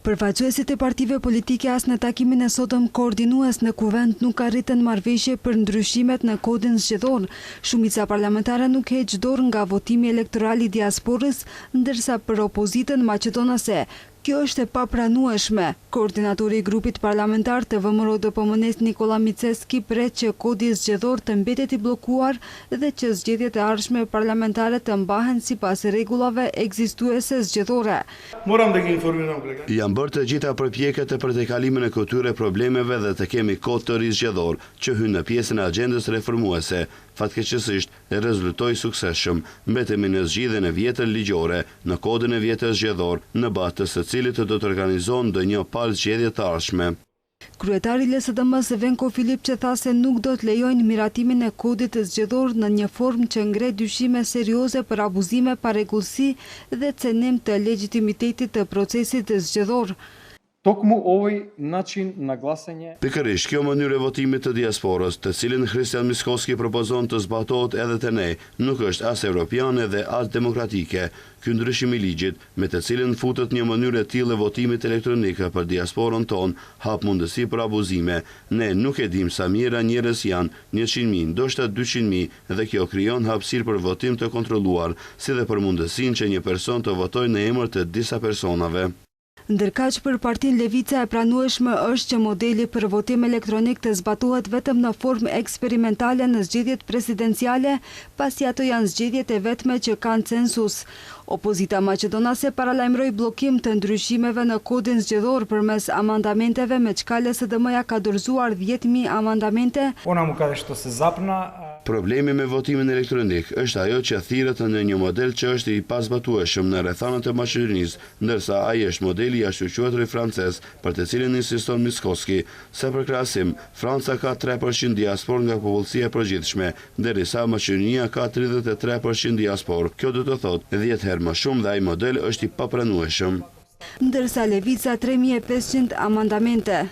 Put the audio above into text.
Përfaqësuesit e partive politike as në takimin e sotëm koordinues në kuvend nuk arritën marrëveshje për ndryshimet në kodin zgjedhor. Shumica parlamentare nuk heq dorë nga votimi elektoral i diasporës, ndërsa për opozitën maqedonase kjo është e papranueshme. Koordinatori i grupit parlamentar të VMRO-DPM-s Nikola Miceski pret që kodi zgjedhor të mbetet i bllokuar dhe që zgjedhjet e ardhshme parlamentare të mbahen sipas rregullave ekzistuese zgjedhore. Janë bërë të gjitha përpjekjet e për të kalimin e këtyre problemeve dhe të kemi kod të rizgjedhor që hyn në pjesën e agjendës reformuese. Fatkeqësisht rezultoi suksesshëm. Mbetemi në zgjidhjen e vjetër ligjore, në kodin e vjetër zgjedhor, në bazë të së cilit do të organizohen ndonjë palë zgjedhje të ardhshme. Kryetari i LSDM-s Venko Filip që tha se nuk do të lejojnë miratimin e kodit të zgjedhor në një formë që ngre dyshime serioze për abuzime, parregullsi dhe cenim të legitimitetit të procesit të zgjedhor. Tokmu ovoj način na glasanje. Pikërisht kjo mënyrë e votimit të diasporës, të cilin Hristijan Miskoski propozon të zbatohet edhe te ne, nuk është as europiane dhe as demokratike. Ky ndryshim i ligjit, me të cilin futet një mënyrë e tillë e votimit elektronik për diasporën tonë, hap mundësi për abuzime. Ne nuk e dim sa mira njerëz janë, 100.000, ndoshta 200.000, dhe kjo krijon hapësirë për votim të kontrolluar, si dhe për mundësinë që një person të votojë në emër të disa personave. Ndërkaq për Partinë Levica e pranueshme është që modeli për votim elektronik të zbatohet vetëm në formë eksperimentale në zgjedhjet presidenciale, pasi ato janë zgjedhjet e vetme që kanë census. Opozita maqedonase paralajmëroi bllokim të ndryshimeve në kodin zgjedhor përmes amandamenteve, me çka LSDM-ja ka dorëzuar 10.000 amandamente. Problemi me votimin elektronik është ajo që thirret në një model që është i pazbatueshëm në rrethanat e Maqedonisë, ndërsa ai është modeli i jashtëquartërit francez, për të cilin insiston Miskoski. Sa për krahasim, Franca ka 3% diasporë nga popullsia e përgjithshme, ndërsa Maqedonia ka 33% diasporë. Kjo do të thotë 10 herë më shumë dhe ai model është i papranueshëm. Ndërsa Levica 3.500 amandamente.